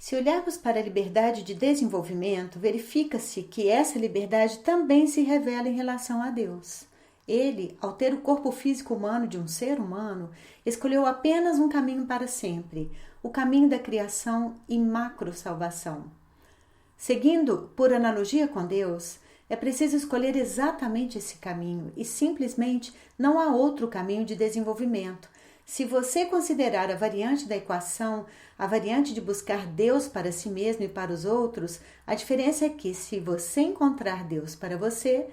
Se olharmos para a liberdade de desenvolvimento, verifica-se que essa liberdade também se revela em relação a Deus. Ele, ao ter o corpo físico humano de um ser humano, escolheu apenas um caminho para sempre, o caminho da criação e macro-salvação. Seguindo por analogia com Deus, é preciso escolher exatamente esse caminho e simplesmente não há outro caminho de desenvolvimento. Se você considerar a variante da equação, a variante de buscar Deus para si mesmo e para os outros, a diferença é que se você encontrar Deus para você,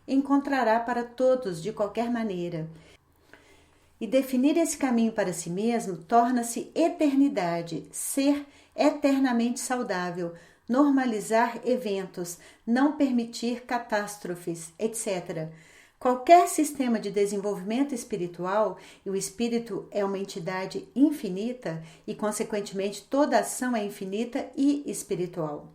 encontrará para todos de qualquer maneira. E definir esse caminho para si mesmo torna-se eternidade, ser eternamente saudável, normalizar eventos, não permitir catástrofes, etc. Qualquer sistema de desenvolvimento espiritual, e o espírito é uma entidade infinita e, consequentemente, toda ação é infinita e espiritual.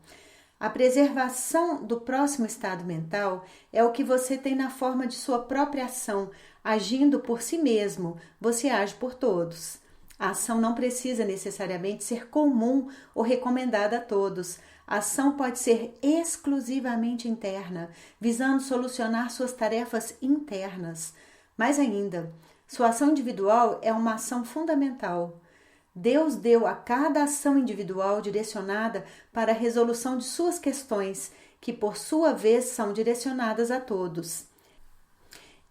A preservação do próximo estado mental é o que você tem na forma de sua própria ação. Agindo por si mesmo, você age por todos. A ação não precisa necessariamente ser comum ou recomendada a todos. A ação pode ser exclusivamente interna, visando solucionar suas tarefas internas. Mais ainda, sua ação individual é uma ação fundamental. Deus deu a cada ação individual direcionada para a resolução de suas questões, que por sua vez são direcionadas a todos.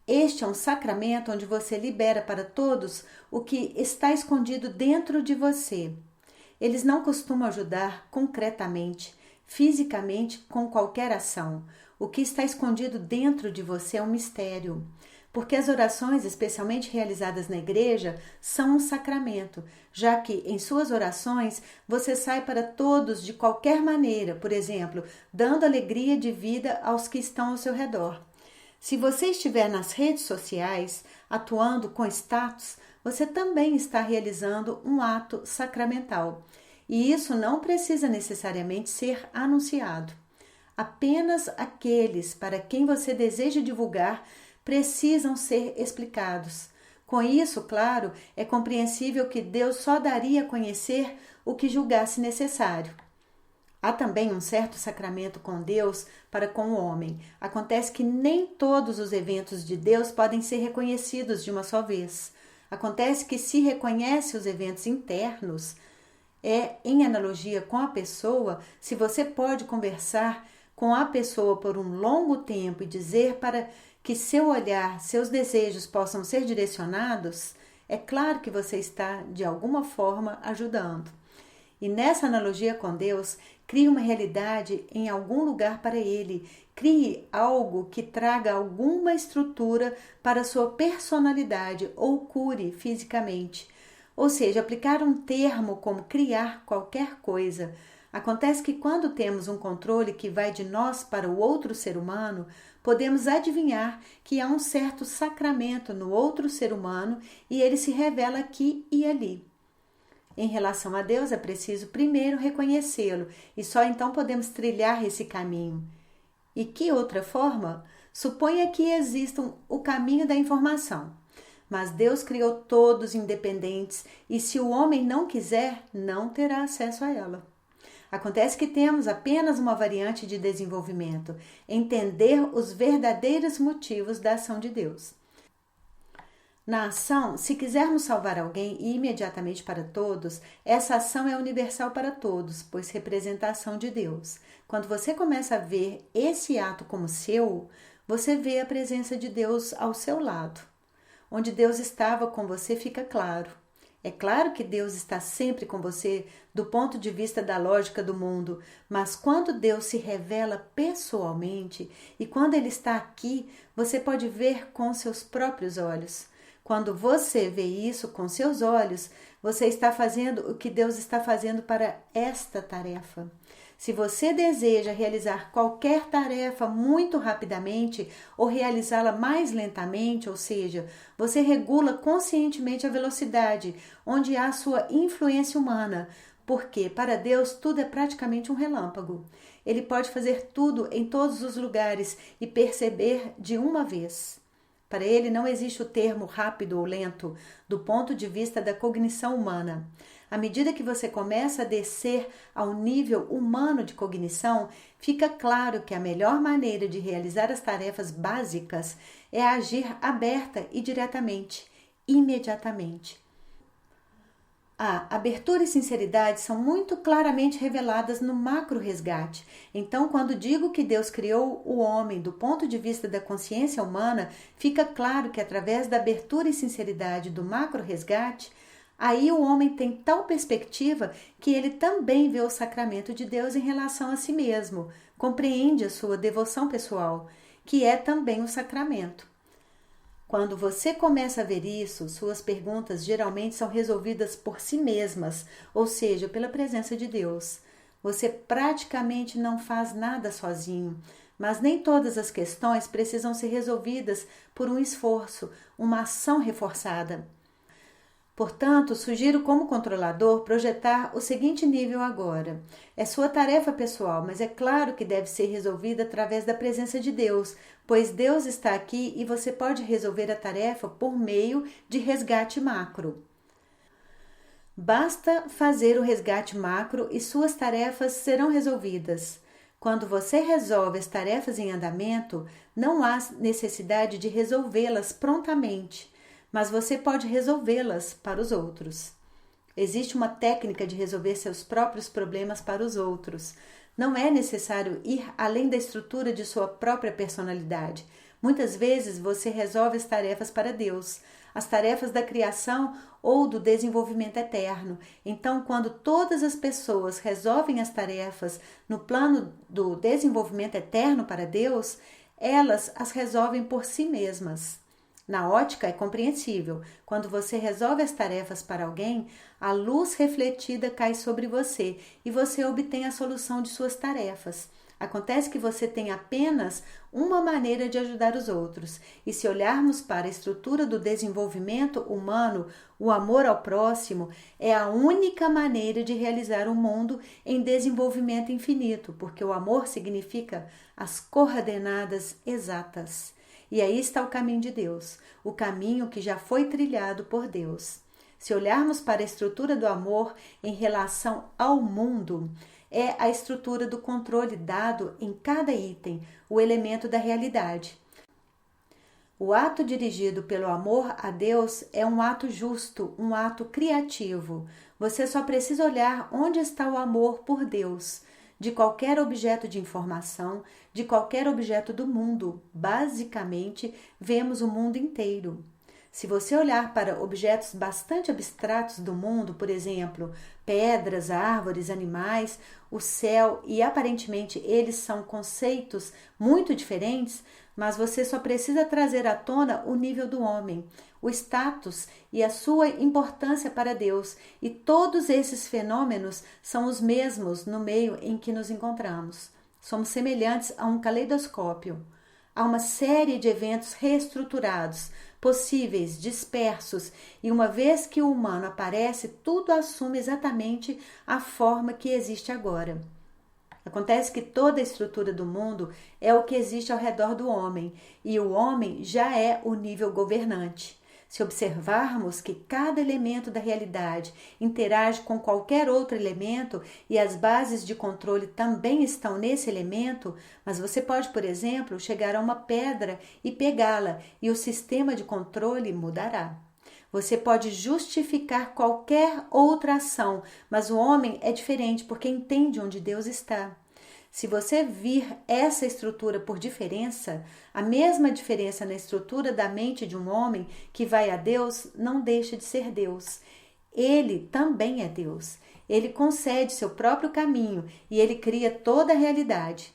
Este é um sacramento onde você libera para todos o que está escondido dentro de você. Eles não costumam ajudar concretamente, fisicamente, com qualquer ação. O que está escondido dentro de você é um mistério. Porque as orações, especialmente realizadas na igreja, são um sacramento, já que em suas orações você sai para todos de qualquer maneira, por exemplo, dando alegria de vida aos que estão ao seu redor. Se você estiver nas redes sociais, atuando com status, você também está realizando um ato sacramental. E isso não precisa necessariamente ser anunciado. Apenas aqueles para quem você deseja divulgar precisam ser explicados. Com isso, claro, é compreensível que Deus só daria a conhecer o que julgasse necessário. Há também um certo sacramento com Deus para com o homem. Acontece que nem todos os eventos de Deus podem ser reconhecidos de uma só vez. Acontece que se reconhece os eventos internos, em analogia com a pessoa, se você pode conversar com a pessoa por um longo tempo e dizer para que seu olhar, seus desejos possam ser direcionados, é claro que você está, de alguma forma, ajudando. E nessa analogia com Deus, crie uma realidade em algum lugar para Ele. Crie algo que traga alguma estrutura para a sua personalidade ou cure fisicamente. Ou seja, aplicar um termo como criar qualquer coisa. Acontece que quando temos um controle que vai de nós para o outro ser humano, podemos adivinhar que há um certo sacramento no outro ser humano e ele se revela aqui e ali. Em relação a Deus, é preciso primeiro reconhecê-lo e só então podemos trilhar esse caminho. E que outra forma? Suponha que exista o caminho da informação. Mas Deus criou todos independentes e se o homem não quiser, não terá acesso a ela. Acontece que temos apenas uma variante de desenvolvimento, entender os verdadeiros motivos da ação de Deus. Na ação, se quisermos salvar alguém imediatamente para todos, essa ação é universal para todos, pois representa a ação de Deus. Quando você começa a ver esse ato como seu, você vê a presença de Deus ao seu lado. Onde Deus estava com você fica claro. É claro que Deus está sempre com você do ponto de vista da lógica do mundo, mas quando Deus se revela pessoalmente e quando Ele está aqui, você pode ver com seus próprios olhos. Quando você vê isso com seus olhos, você está fazendo o que Deus está fazendo para esta tarefa. Se você deseja realizar qualquer tarefa muito rapidamente ou realizá-la mais lentamente, ou seja, você regula conscientemente a velocidade, onde há sua influência humana, porque para Deus tudo é praticamente um relâmpago. Ele pode fazer tudo em todos os lugares e perceber de uma vez. Para ele não existe o termo rápido ou lento do ponto de vista da cognição humana. À medida que você começa a descer ao nível humano de cognição, fica claro que a melhor maneira de realizar as tarefas básicas é agir aberta e diretamente, imediatamente. A abertura e sinceridade são muito claramente reveladas no macro-resgate. Então, quando digo que Deus criou o homem do ponto de vista da consciência humana, fica claro que através da abertura e sinceridade do macro-resgate, aí o homem tem tal perspectiva que ele também vê o sacramento de Deus em relação a si mesmo, compreende a sua devoção pessoal, que é também o sacramento. Quando você começa a ver isso, suas perguntas geralmente são resolvidas por si mesmas, ou seja, pela presença de Deus. Você praticamente não faz nada sozinho, mas nem todas as questões precisam ser resolvidas por um esforço, uma ação reforçada. Portanto, sugiro como controlador projetar o seguinte nível agora. É sua tarefa pessoal, mas é claro que deve ser resolvida através da presença de Deus, pois Deus está aqui e você pode resolver a tarefa por meio de resgate macro. Basta fazer o resgate macro e suas tarefas serão resolvidas. Quando você resolve as tarefas em andamento, não há necessidade de resolvê-las prontamente, mas você pode resolvê-las para os outros. Existe uma técnica de resolver seus próprios problemas para os outros. Não é necessário ir além da estrutura de sua própria personalidade. Muitas vezes você resolve as tarefas para Deus, as tarefas da criação ou do desenvolvimento eterno. Então, quando todas as pessoas resolvem as tarefas no plano do desenvolvimento eterno para Deus, elas as resolvem por si mesmas. Na ótica é compreensível. Quando você resolve as tarefas para alguém, a luz refletida cai sobre você e você obtém a solução de suas tarefas. Acontece que você tem apenas uma maneira de ajudar os outros. E se olharmos para a estrutura do desenvolvimento humano, o amor ao próximo é a única maneira de realizar um mundo em desenvolvimento infinito, porque o amor significa as coordenadas exatas. E aí está o caminho de Deus, o caminho que já foi trilhado por Deus. Se olharmos para a estrutura do amor em relação ao mundo, é a estrutura do controle dado em cada item, o elemento da realidade. O ato dirigido pelo amor a Deus é um ato justo, um ato criativo. Você só precisa olhar onde está o amor por Deus. De qualquer objeto de informação, de qualquer objeto do mundo. Basicamente, vemos o mundo inteiro. Se você olhar para objetos bastante abstratos do mundo, por exemplo, pedras, árvores, animais, o céu, e aparentemente eles são conceitos muito diferentes, mas você só precisa trazer à tona o nível do homem, o status e a sua importância para Deus, e todos esses fenômenos são os mesmos no meio em que nos encontramos. Somos semelhantes a um caleidoscópio. Há uma série de eventos reestruturados, possíveis, dispersos, e uma vez que o humano aparece, tudo assume exatamente a forma que existe agora. Acontece que toda a estrutura do mundo é o que existe ao redor do homem, e o homem já é o nível governante. Se observarmos que cada elemento da realidade interage com qualquer outro elemento e as bases de controle também estão nesse elemento, mas você pode, por exemplo, chegar a uma pedra e pegá-la e o sistema de controle mudará. Você pode justificar qualquer outra ação, mas o homem é diferente porque entende onde Deus está. Se você vir essa estrutura por diferença, a mesma diferença na estrutura da mente de um homem que vai a Deus não deixa de ser Deus. Ele também é Deus. Ele concede seu próprio caminho e ele cria toda a realidade.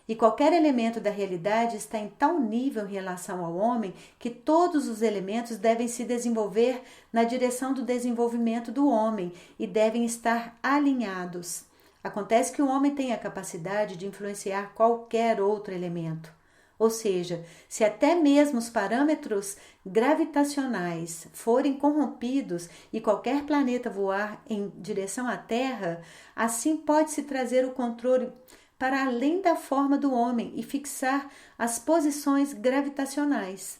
E qualquer elemento da realidade está em tal nível em relação ao homem que todos os elementos devem se desenvolver na direção do desenvolvimento do homem e devem estar alinhados. Acontece que o homem tem a capacidade de influenciar qualquer outro elemento. Ou seja, se até mesmo os parâmetros gravitacionais forem corrompidos e qualquer planeta voar em direção à Terra, assim pode-se trazer o controle para além da forma do homem e fixar as posições gravitacionais.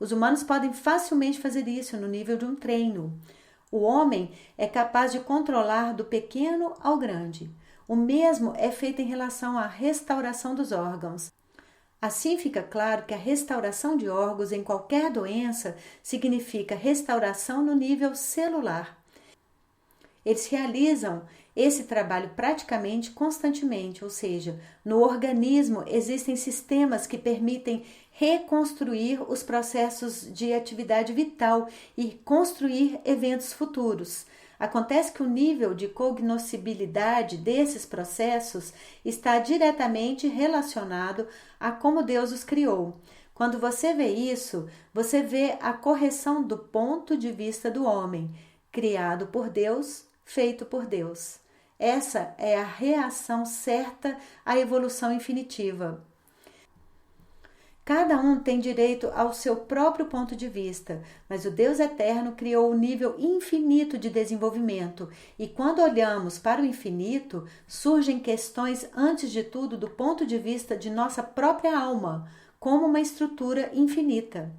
Os humanos podem facilmente fazer isso no nível de um treino. O homem é capaz de controlar do pequeno ao grande. O mesmo é feito em relação à restauração dos órgãos. Assim fica claro que a restauração de órgãos em qualquer doença significa restauração no nível celular. Eles realizam esse trabalho praticamente constantemente, ou seja, no organismo existem sistemas que permitem reconstruir os processos de atividade vital e construir eventos futuros. Acontece que o nível de cognoscibilidade desses processos está diretamente relacionado a como Deus os criou. Quando você vê isso, você vê a correção do ponto de vista do homem, criado por Deus, feito por Deus. Essa é a reação certa à evolução infinitiva. Cada um tem direito ao seu próprio ponto de vista, mas o Deus eterno criou um nível infinito de desenvolvimento, e quando olhamos para o infinito, surgem questões antes de tudo do ponto de vista de nossa própria alma, como uma estrutura infinita.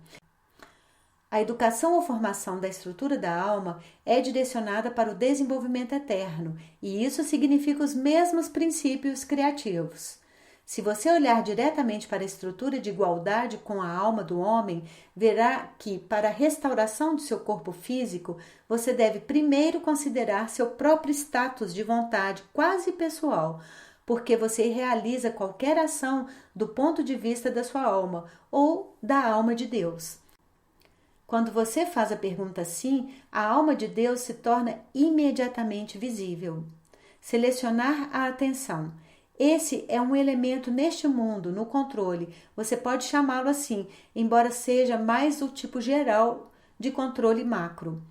A educação ou formação da estrutura da alma é direcionada para o desenvolvimento eterno, e isso significa os mesmos princípios criativos. Se você olhar diretamente para a estrutura de igualdade com a alma do homem, verá que, para a restauração do seu corpo físico, você deve primeiro considerar seu próprio status de vontade quase pessoal, porque você realiza qualquer ação do ponto de vista da sua alma ou da alma de Deus. Quando você faz a pergunta assim, a alma de Deus se torna imediatamente visível. Selecionar a atenção. Esse é um elemento neste mundo, no controle. Você pode chamá-lo assim, embora seja mais o tipo geral de controle macro.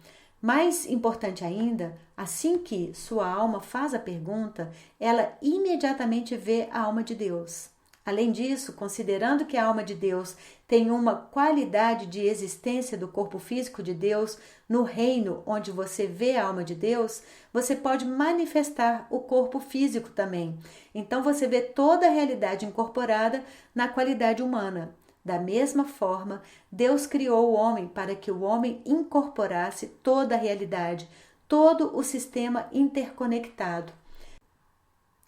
Mais importante ainda, assim que sua alma faz a pergunta, ela imediatamente vê a alma de Deus. Além disso, considerando que a alma de Deus tem uma qualidade de existência do corpo físico de Deus no reino onde você vê a alma de Deus, você pode manifestar o corpo físico também. Então você vê toda a realidade incorporada na qualidade humana. Da mesma forma, Deus criou o homem para que o homem incorporasse toda a realidade, todo o sistema interconectado.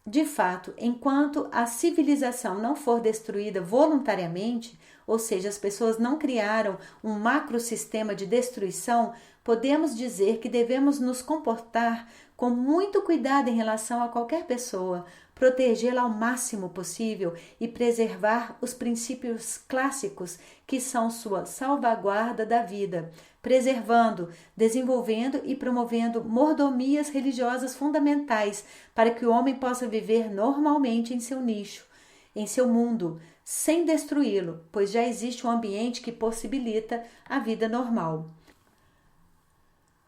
De fato, enquanto a civilização não for destruída voluntariamente, ou seja, as pessoas não criaram um macrosistema de destruição, podemos dizer que devemos nos comportar com muito cuidado em relação a qualquer pessoa, protegê-la ao máximo possível e preservar os princípios clássicos que são sua salvaguarda da vida, preservando, desenvolvendo e promovendo mordomias religiosas fundamentais para que o homem possa viver normalmente em seu nicho, em seu mundo, sem destruí-lo, pois já existe um ambiente que possibilita a vida normal.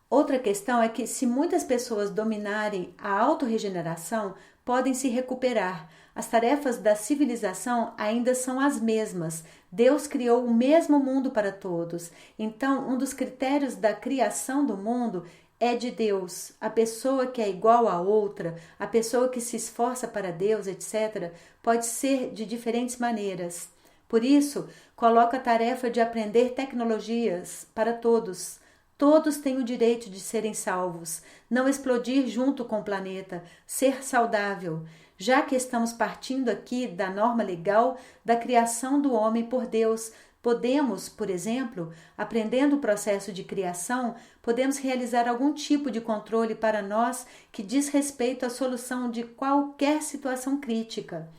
Outra questão é que, se muitas pessoas dominarem a autorregeneração, podem se recuperar. As tarefas da civilização ainda são as mesmas. Deus criou o mesmo mundo para todos. Então, um dos critérios da criação do mundo é de Deus. A pessoa que é igual a outra, a pessoa que se esforça para Deus, etc., pode ser de diferentes maneiras. Por isso, coloca a tarefa de aprender tecnologias para todos. Todos têm o direito de serem salvos, não explodir junto com o planeta, ser saudável. Já que estamos partindo aqui da norma legal da criação do homem por Deus, podemos, por exemplo, aprendendo o processo de criação, podemos realizar algum tipo de controle para nós que diz respeito à solução de qualquer situação crítica.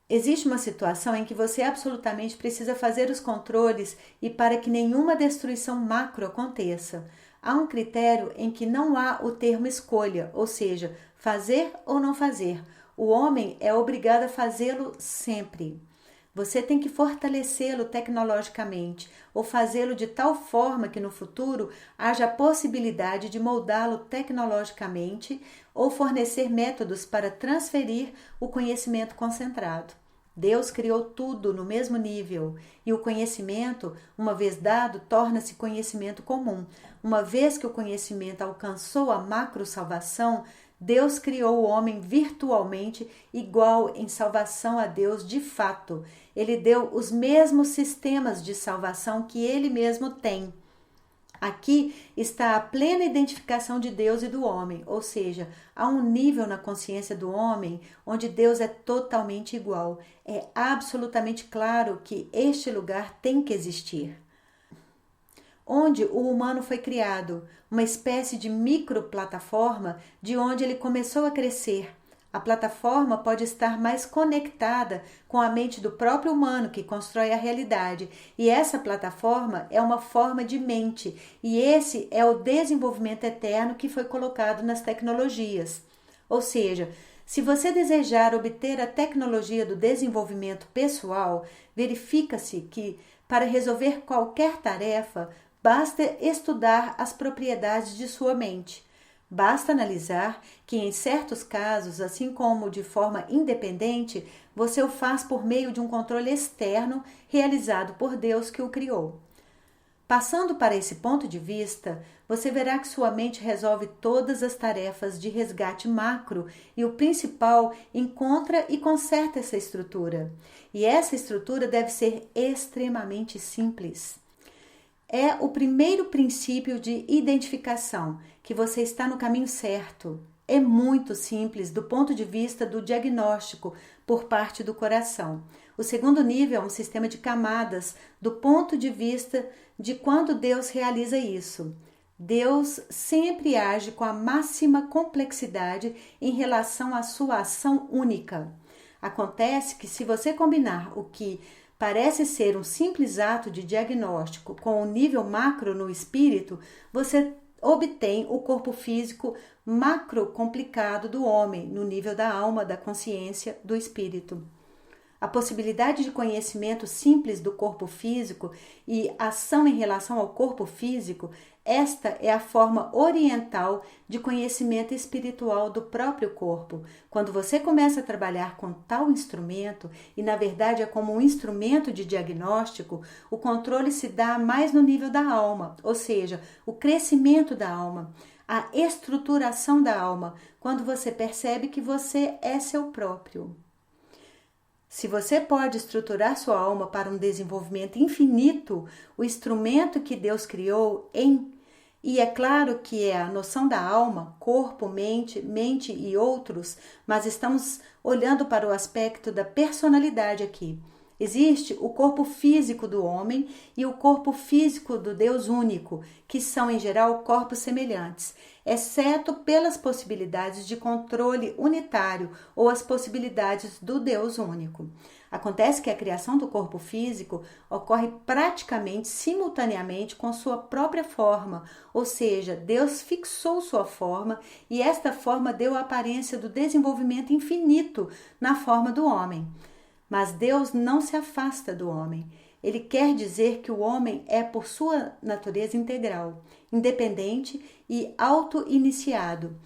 Existe uma situação em que você absolutamente precisa fazer os controles e para que nenhuma destruição macro aconteça. Há um critério em que não há o termo escolha, ou seja, fazer ou não fazer. O homem é obrigado a fazê-lo sempre. Você tem que fortalecê-lo tecnologicamente ou fazê-lo de tal forma que no futuro haja a possibilidade de moldá-lo tecnologicamente ou fornecer métodos para transferir o conhecimento concentrado. Deus criou tudo no mesmo nível e o conhecimento, uma vez dado, torna-se conhecimento comum. Uma vez que o conhecimento alcançou a macro-salvação, Deus criou o homem virtualmente igual em salvação a Deus de fato. Ele deu os mesmos sistemas de salvação que ele mesmo tem. Aqui está a plena identificação de Deus e do homem, ou seja, há um nível na consciência do homem onde Deus é totalmente igual. É absolutamente claro que este lugar tem que existir. Onde o humano foi criado, uma espécie de microplataforma de onde ele começou a crescer. A plataforma pode estar mais conectada com a mente do próprio humano que constrói a realidade. E essa plataforma é uma forma de mente. E esse é o desenvolvimento eterno que foi colocado nas tecnologias. Ou seja, se você desejar obter a tecnologia do desenvolvimento pessoal, verifica-se que, para resolver qualquer tarefa, basta estudar as propriedades de sua mente. Basta analisar que, em certos casos, assim como de forma independente, você o faz por meio de um controle externo realizado por Deus que o criou. Passando para esse ponto de vista, você verá que sua mente resolve todas as tarefas de resgate macro e o principal encontra e conserta essa estrutura. E essa estrutura deve ser extremamente simples. É o primeiro princípio de identificação, que você está no caminho certo. É muito simples do ponto de vista do diagnóstico por parte do coração. O segundo nível é um sistema de camadas do ponto de vista de quando Deus realiza isso. Deus sempre age com a máxima complexidade em relação à sua ação única. Acontece que, se você combinar o que parece ser um simples ato de diagnóstico com o nível macro no espírito, você obtém o corpo físico macro complicado do homem, no nível da alma, da consciência, do espírito. A possibilidade de conhecimento simples do corpo físico e ação em relação ao corpo físico, esta é a forma oriental de conhecimento espiritual do próprio corpo. Quando você começa a trabalhar com tal instrumento, e na verdade é como um instrumento de diagnóstico, o controle se dá mais no nível da alma, ou seja, o crescimento da alma, a estruturação da alma, quando você percebe que você é seu próprio. Se você pode estruturar sua alma para um desenvolvimento infinito, o instrumento que Deus criou e é claro que é a noção da alma, corpo, mente e outros, mas estamos olhando para o aspecto da personalidade aqui. Existe o corpo físico do homem e o corpo físico do Deus único, que são em geral corpos semelhantes, exceto pelas possibilidades de controle unitário ou as possibilidades do Deus único. Acontece que a criação do corpo físico ocorre praticamente simultaneamente com sua própria forma, ou seja, Deus fixou sua forma e esta forma deu a aparência do desenvolvimento infinito na forma do homem. Mas Deus não se afasta do homem. Ele quer dizer que o homem é, por sua natureza integral, independente e auto-iniciado.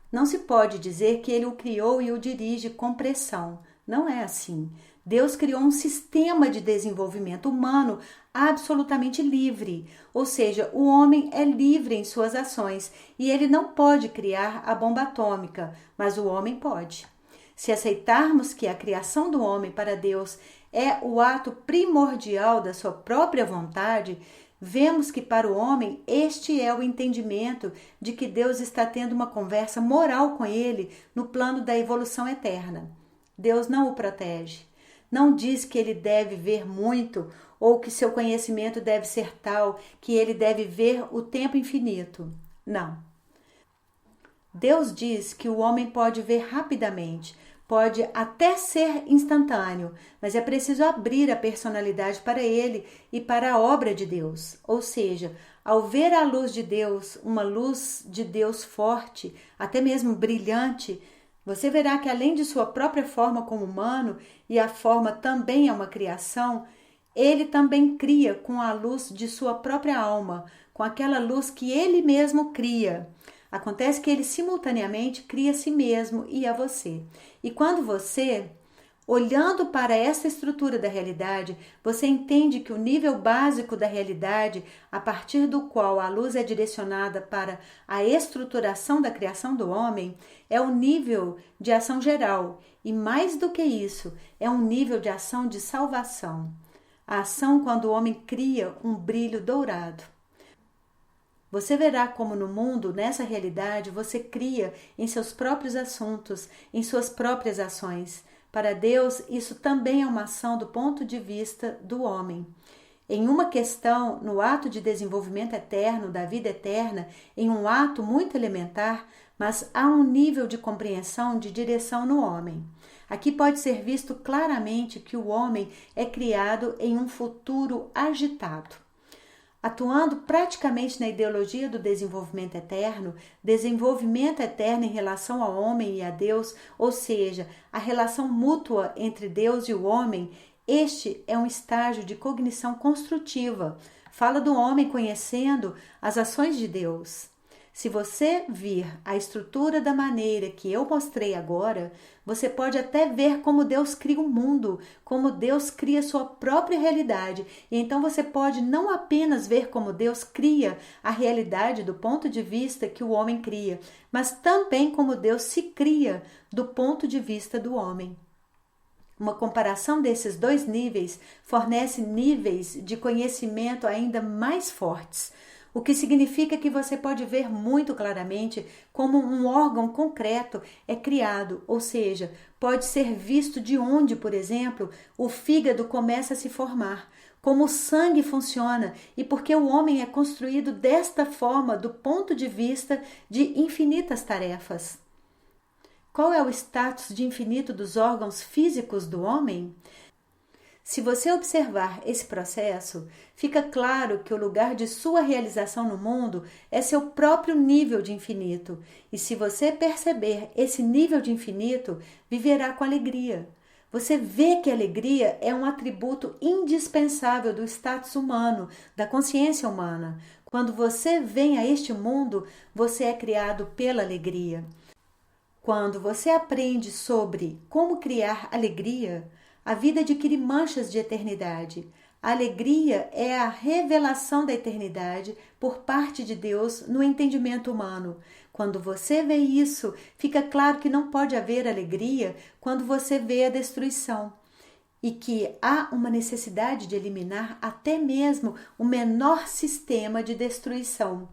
Não se pode dizer que ele o criou e o dirige com pressão. Não é assim. Deus criou um sistema de desenvolvimento humano absolutamente livre, ou seja, o homem é livre em suas ações e ele não pode criar a bomba atômica, mas o homem pode. Se aceitarmos que a criação do homem para Deus é o ato primordial da sua própria vontade, vemos que para o homem este é o entendimento de que Deus está tendo uma conversa moral com ele no plano da evolução eterna. Deus não o protege. Não diz que ele deve ver muito ou que seu conhecimento deve ser tal que ele deve ver o tempo infinito. Não. Deus diz que o homem pode ver rapidamente, pode até ser instantâneo, mas é preciso abrir a personalidade para ele e para a obra de Deus. Ou seja, ao ver a luz de Deus, uma luz de Deus forte, até mesmo brilhante, você verá que além de sua própria forma como humano, e a forma também é uma criação, ele também cria com a luz de sua própria alma, com aquela luz que ele mesmo cria. Acontece que ele simultaneamente cria a si mesmo e a você. E quando você Olhando para essa estrutura da realidade, você entende que o nível básico da realidade, a partir do qual a luz é direcionada para a estruturação da criação do homem, é o nível de ação geral, e mais do que isso, é um nível de ação de salvação. A ação quando o homem cria um brilho dourado. Você verá como no mundo, nessa realidade, você cria em seus próprios assuntos, em suas próprias ações. Para Deus, isso também é uma ação do ponto de vista do homem. Em uma questão, no ato de desenvolvimento eterno, da vida eterna, em um ato muito elementar, mas há um nível de compreensão de direção no homem. Aqui pode ser visto claramente que o homem é criado em um futuro agitado. Atuando praticamente na ideologia do desenvolvimento eterno em relação ao homem e a Deus, ou seja, a relação mútua entre Deus e o homem, este é um estágio de cognição construtiva. Fala do homem conhecendo as ações de Deus. Se você vir a estrutura da maneira que eu mostrei agora, você pode até ver como Deus cria o mundo, como Deus cria sua própria realidade. E então você pode não apenas ver como Deus cria a realidade do ponto de vista que o homem cria, mas também como Deus se cria do ponto de vista do homem. Uma comparação desses dois níveis fornece níveis de conhecimento ainda mais fortes, o que significa que você pode ver muito claramente como um órgão concreto é criado, ou seja, pode ser visto de onde, por exemplo, o fígado começa a se formar, como o sangue funciona e porque o homem é construído desta forma do ponto de vista de infinitas tarefas. Qual é o status de infinito dos órgãos físicos do homem? Se você observar esse processo, fica claro que o lugar de sua realização no mundo é seu próprio nível de infinito. E se você perceber esse nível de infinito, viverá com alegria. Você vê que a alegria é um atributo indispensável do status humano, da consciência humana. Quando você vem a este mundo, você é criado pela alegria. Quando você aprende sobre como criar alegria, a vida adquire manchas de eternidade. A alegria é a revelação da eternidade por parte de Deus no entendimento humano. Quando você vê isso, fica claro que não pode haver alegria quando você vê a destruição e que há uma necessidade de eliminar até mesmo o menor sistema de destruição.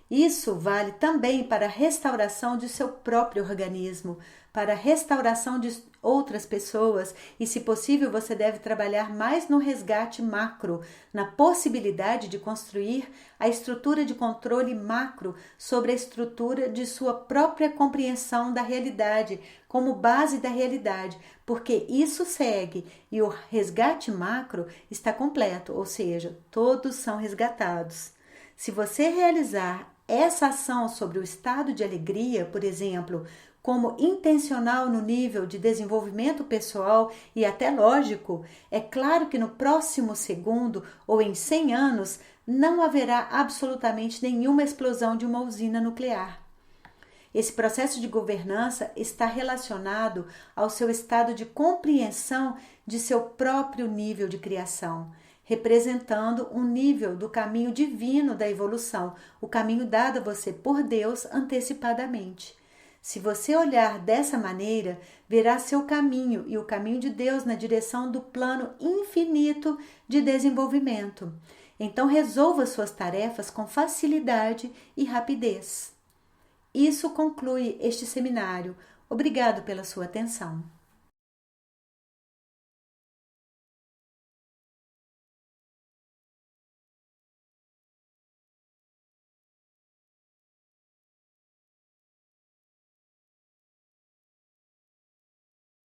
Isso vale também para a restauração de seu próprio organismo, para a restauração de outras pessoas e, se possível, você deve trabalhar mais no resgate macro, na possibilidade de construir a estrutura de controle macro sobre a estrutura de sua própria compreensão da realidade, como base da realidade, porque isso segue e o resgate macro está completo, ou seja, todos são resgatados. Se você realizar essa ação sobre o estado de alegria, por exemplo, como intencional no nível de desenvolvimento pessoal e até lógico, é claro que no próximo segundo ou em 100 anos não haverá absolutamente nenhuma explosão de uma usina nuclear. Esse processo de governança está relacionado ao seu estado de compreensão de seu próprio nível de criação, representando um nível do caminho divino da evolução, o caminho dado a você por Deus antecipadamente. Se você olhar dessa maneira, verá seu caminho e o caminho de Deus na direção do plano infinito de desenvolvimento. Então resolva suas tarefas com facilidade e rapidez. Isso conclui este seminário. Obrigado pela sua atenção.